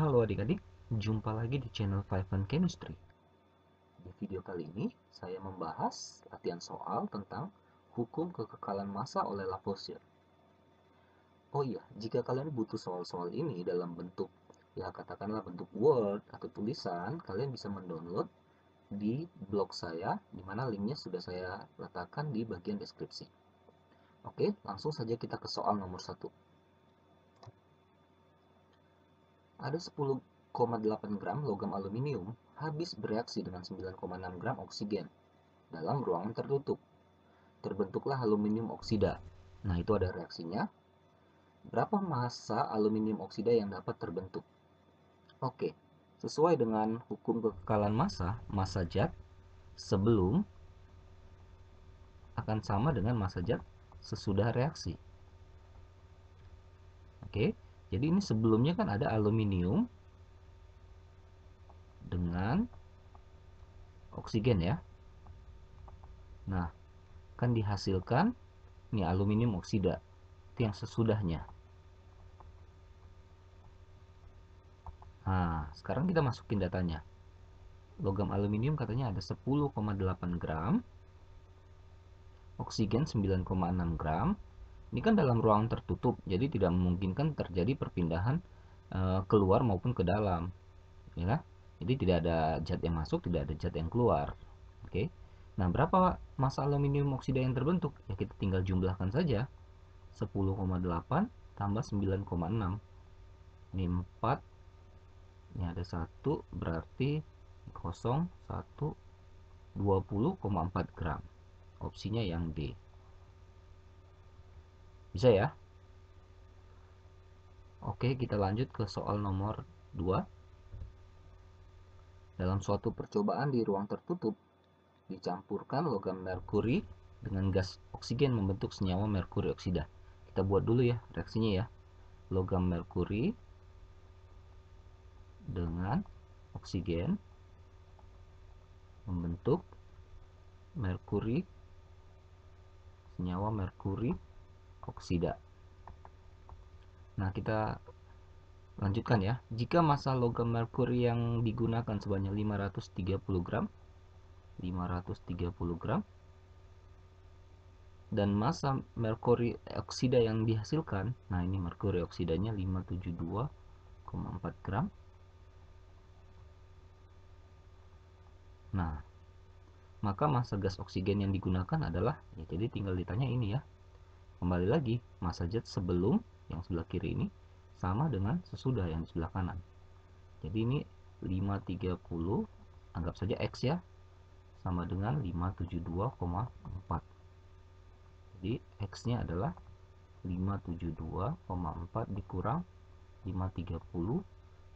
Halo adik-adik, jumpa lagi di channel Five Fun Chemistry. Di video kali ini, saya membahas latihan soal tentang hukum kekekalan massa oleh Lavoisier. Oh iya, jika kalian butuh soal-soal ini dalam bentuk, ya katakanlah bentuk Word atau tulisan, kalian bisa mendownload di blog saya, di mana linknya sudah saya letakkan di bagian deskripsi. Oke, langsung saja kita ke soal nomor 1. Ada 10,8 gram logam aluminium habis bereaksi dengan 9,6 gram oksigen dalam ruangan tertutup. Terbentuklah aluminium oksida. Nah, itu ada reaksinya. Berapa massa aluminium oksida yang dapat terbentuk? Oke, sesuai dengan hukum kekekalan massa, massa zat sebelum akan sama dengan massa zat sesudah reaksi. Oke, jadi ini sebelumnya kan ada aluminium dengan oksigen ya. Nah, kan dihasilkan ini aluminium oksida. Itu yang sesudahnya. Nah, sekarang kita masukin datanya. Logam aluminium katanya ada 10,8 gram, oksigen 9,6 gram. Ini kan dalam ruangan tertutup, jadi tidak memungkinkan terjadi perpindahan keluar maupun ke dalam, ya. Jadi tidak ada zat yang masuk, tidak ada zat yang keluar. Oke. Nah, berapa massa aluminium oksida yang terbentuk? Ya kita tinggal jumlahkan saja. 10,8 tambah 9,6. Ini 4, ini ada 1, berarti 0, 1, 20,4 gram. Opsinya yang D. Bisa ya? Oke, kita lanjut ke soal nomor 2. Dalam suatu percobaan di ruang tertutup, dicampurkan logam merkuri dengan gas oksigen membentuk senyawa merkuri oksida. Kita buat dulu ya reaksinya ya. Logam merkuri dengan oksigen membentuk merkuri, senyawa merkuri oksida. Nah, kita lanjutkan ya. Jika massa logam merkuri yang digunakan sebanyak 530 gram, 530 gram, dan massa merkuri oksida yang dihasilkan, nah ini merkuri oksidanya 572,4 gram. Nah, maka massa gas oksigen yang digunakan adalah, ya jadi tinggal ditanya ini ya. Kembali lagi, massa zat sebelum yang sebelah kiri ini sama dengan sesudah yang di sebelah kanan. Jadi ini 530, anggap saja X ya, sama dengan 572,4. Jadi X-nya adalah 572,4 dikurang 530,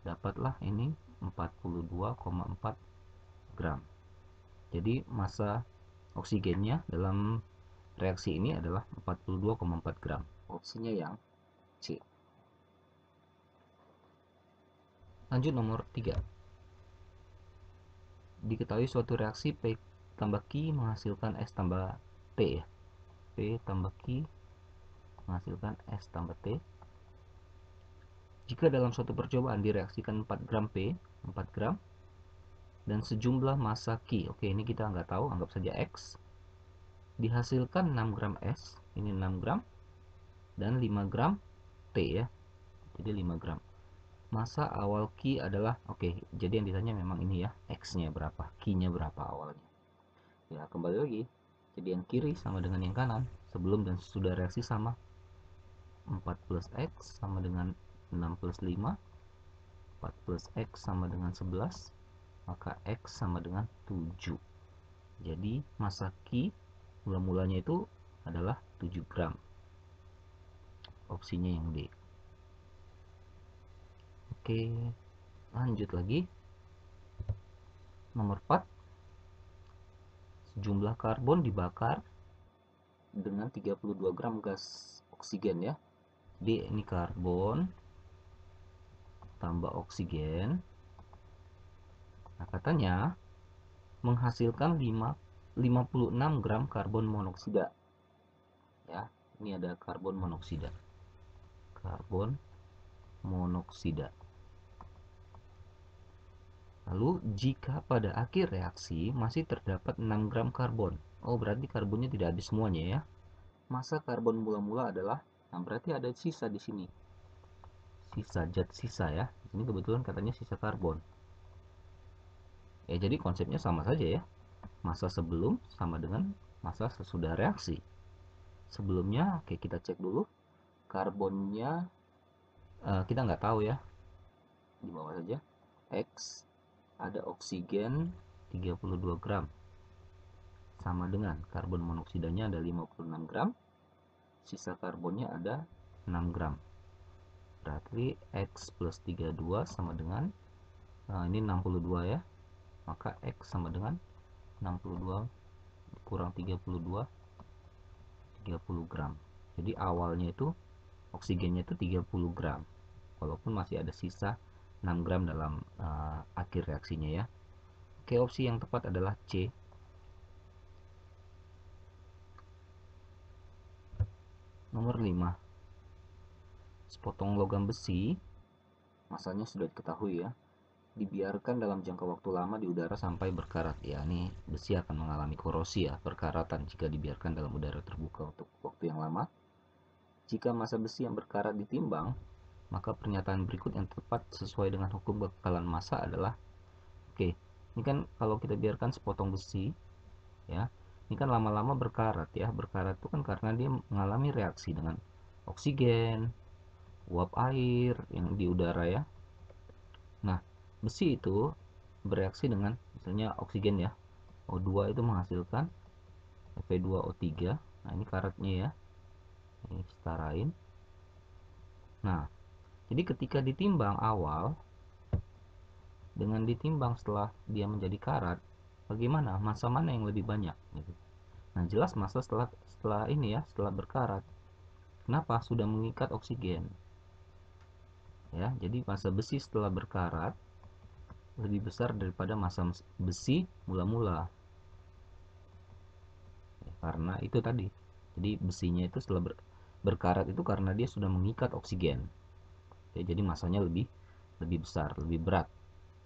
dapatlah ini 42,4 gram. Jadi massa oksigennya dalam reaksi ini adalah 42,4 gram. Opsinya yang C. Lanjut nomor 3. Diketahui suatu reaksi P tambah Q menghasilkan S tambah T ya. P tambah Q menghasilkan S tambah T. Jika dalam suatu percobaan direaksikan 4 gram P, 4 gram, dan sejumlah massa Q, oke ini kita nggak tahu, anggap saja X, dihasilkan 6 gram S, ini 6 gram, dan 5 gram T ya, jadi 5 gram. Massa awal Q adalah, oke, jadi yang ditanya memang ini ya, X-nya berapa, Q-nya berapa awalnya. Ya, kembali lagi, jadi yang kiri sama dengan yang kanan, sebelum dan sesudah reaksi sama. 4 plus X sama dengan 6 plus 5, 4 plus X sama dengan 11, maka X sama dengan 7. Jadi massa Q mula-mulanya itu adalah 7 gram. Opsinya yang D. Oke, lanjut lagi. Nomor 4. Sejumlah karbon dibakar dengan 32 gram gas oksigen ya. D ini karbon tambah oksigen. Nah, katanya menghasilkan 56 gram karbon monoksida. Ya, ini ada karbon monoksida. Karbon monoksida. Lalu jika pada akhir reaksi masih terdapat 6 gram karbon. Oh, berarti karbonnya tidak habis semuanya ya. Massa karbon mula-mula adalah, nah berarti ada sisa di sini. Sisa zat sisa ya. Ini kebetulan katanya sisa karbon. Ya, jadi konsepnya sama saja ya. Massa sebelum sama dengan massa sesudah reaksi. Sebelumnya, oke kita cek dulu. Karbonnya kita nggak tahu ya. Di bawah saja. X ada oksigen 32 gram. Sama dengan karbon monoksidanya ada 56 gram. Sisa karbonnya ada 6 gram. Berarti X plus 32 sama dengan, nah ini 62 ya. Maka X sama dengan 62 kurang 32, 30 gram. Jadi awalnya itu oksigennya itu 30 gram. Walaupun masih ada sisa 6 gram dalam akhir reaksinya ya. Oke, opsi yang tepat adalah C. Nomor 5. Sepotong logam besi, masanya sudah diketahui ya, dibiarkan dalam jangka waktu lama di udara sampai berkarat. Ya, ini besi akan mengalami korosi ya, perkaratan jika dibiarkan dalam udara terbuka untuk waktu yang lama. Jika massa besi yang berkarat ditimbang, maka pernyataan berikut yang tepat sesuai dengan hukum kekekalan massa adalah, oke, ini kan kalau kita biarkan sepotong besi ya, ini kan lama-lama berkarat ya. Berkarat itu kan karena dia mengalami reaksi dengan oksigen, uap air yang di udara ya. Nah, besi itu bereaksi dengan misalnya oksigen ya, O2 itu menghasilkan Fe2O3. Nah, ini karatnya ya, ini setarain. Nah, jadi ketika ditimbang awal dengan ditimbang setelah dia menjadi karat, bagaimana massa mana yang lebih banyak gitu. Nah, jelas massa setelah ini ya, setelah berkarat. Kenapa? Sudah mengikat oksigen ya. Jadi massa besi setelah berkarat lebih besar daripada massa besi mula-mula ya, karena itu tadi. Jadi besinya itu setelah berkarat itu karena dia sudah mengikat oksigen ya, jadi massanya lebih besar, lebih berat.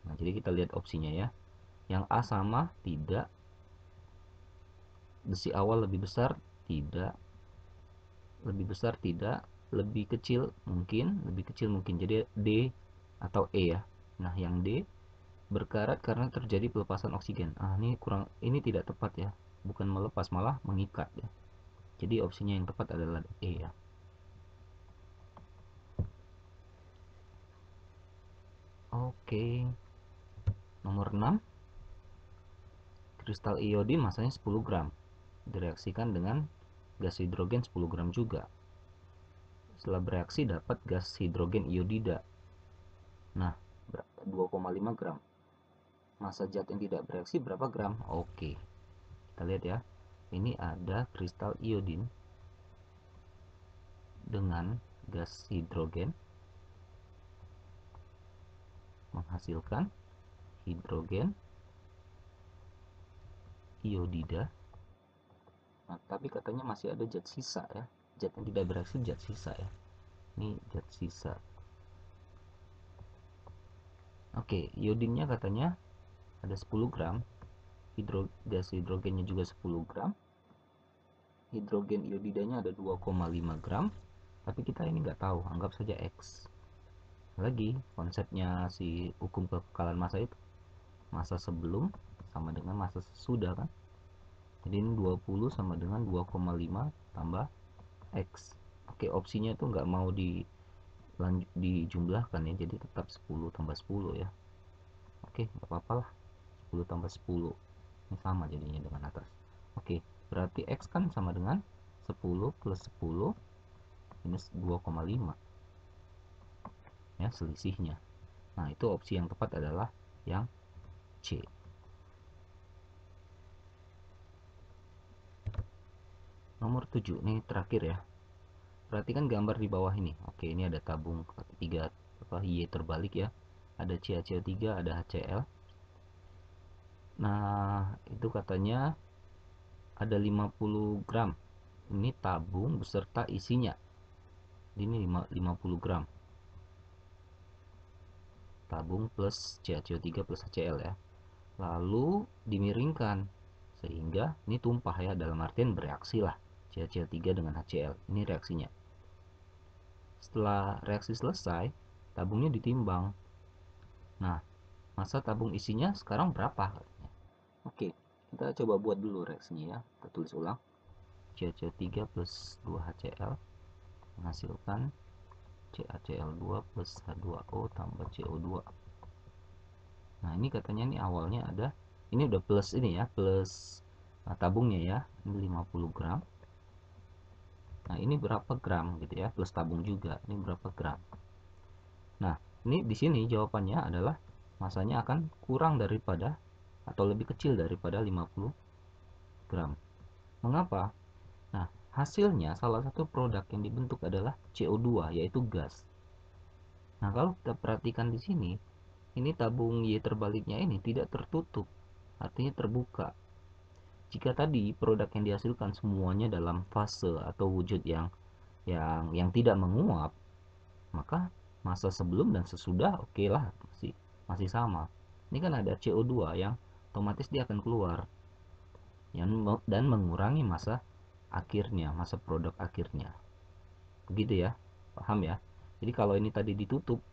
Nah, jadi kita lihat opsinya ya. Yang A sama, tidak. Besi awal lebih besar, tidak. Lebih besar, tidak. Lebih kecil mungkin, lebih kecil mungkin. Jadi D atau E ya. Nah, yang D berkarat karena terjadi pelepasan oksigen. Ini tidak tepat ya. Bukan melepas, malah mengikat ya. Jadi opsinya yang tepat adalah E ya. Oke. Nomor 6. Kristal iodin masanya 10 gram. Direaksikan dengan gas hidrogen 10 gram juga. Setelah bereaksi dapat gas hidrogen iodida. Nah, 2,5 gram. Massa zat yang tidak bereaksi berapa gram? Oke. Kita lihat ya. Ini ada kristal iodin dengan gas hidrogen menghasilkan hidrogen iodida. Nah, tapi katanya masih ada zat sisa ya. Zat yang tidak bereaksi zat sisa ya. Ini zat sisa. Oke, iodinnya katanya ada 10 gram. Gas hidrogennya juga 10 gram. Hidrogen iodidanya ada 2,5 gram. Tapi kita ini nggak tahu, anggap saja X. Lagi konsepnya si hukum kekekalan massa itu, massa sebelum sama dengan massa sesudah kan. Jadi ini 20 sama dengan 2,5 tambah X. Oke, opsinya itu nggak mau dijumlahkan ya, jadi tetap 10 tambah 10 ya. Oke, nggak apa-apa lah, 10 tambah 10 ini sama jadinya dengan atas. Oke, berarti X kan sama dengan 10 plus 10 minus 2,5 ya, selisihnya. Nah, itu opsi yang tepat adalah yang C. Nomor 7, ini terakhir ya. Perhatikan gambar di bawah ini. Oke, ini ada tabung 3 Y terbalik ya. Ada CaCO3, ada HCl. Nah, itu katanya ada 50 gram. Ini tabung beserta isinya. Ini 50 gram. tabung plus CaCO3 plus HCl ya. Lalu dimiringkan sehingga ini tumpah ya, dalam artian bereaksi lah CaCO3 dengan HCl. Ini reaksinya. Setelah reaksi selesai, tabungnya ditimbang. Nah, massa tabung isinya sekarang berapa? Oke, kita coba buat dulu reaksinya ya. Kita tulis ulang. CaCO3 plus 2HCl menghasilkan CaCl2 plus H2O tambah CO2. Nah, ini katanya ini awalnya ada, ini udah plus ini ya, plus tabungnya ya, ini 50 gram. Nah, ini berapa gram gitu ya, plus tabung juga, ini berapa gram. Nah, ini di sini jawabannya adalah masanya akan kurang daripada atau lebih kecil daripada 50 gram. Mengapa? Nah, hasilnya salah satu produk yang dibentuk adalah CO2, yaitu gas. Nah, kalau kita perhatikan di sini, ini tabung Y terbaliknya ini tidak tertutup, artinya terbuka. Jika tadi produk yang dihasilkan semuanya dalam fase atau wujud yang tidak menguap, maka massa sebelum dan sesudah oke lah, masih sama. Ini kan ada CO2 yang otomatis dia akan keluar dan mengurangi massa akhirnya, massa produk akhirnya. Begitu ya, paham ya? Jadi kalau ini tadi ditutup,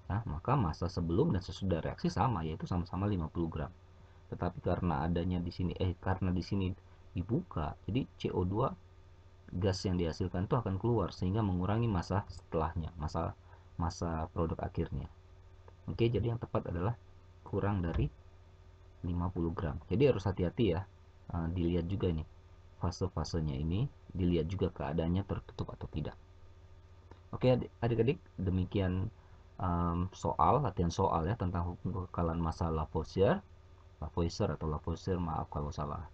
nah, maka massa sebelum dan sesudah reaksi sama, yaitu sama-sama 50 gram. Tetapi karena di sini dibuka, jadi CO2 gas yang dihasilkan itu akan keluar sehingga mengurangi massa setelahnya, massa produk akhirnya. Oke, jadi yang tepat adalah kurang dari 50 gram. Jadi harus hati-hati ya. Dilihat juga ini fase-fasenya, ini dilihat juga keadaannya tertutup atau tidak. Oke adik-adik, demikian latihan soal ya tentang hukum kekekalan massa Lavoisier atau Lavoisier, maaf kalau salah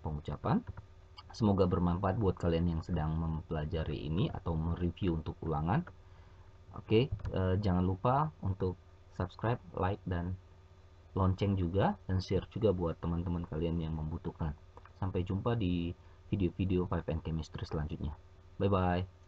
pengucapan. Semoga bermanfaat buat kalian yang sedang mempelajari ini atau mereview untuk ulangan. Oke, jangan lupa untuk subscribe, like, dan lonceng juga, dan share juga buat teman-teman kalian yang membutuhkan. Sampai jumpa di video-video 5 and Chemistry selanjutnya. Bye bye.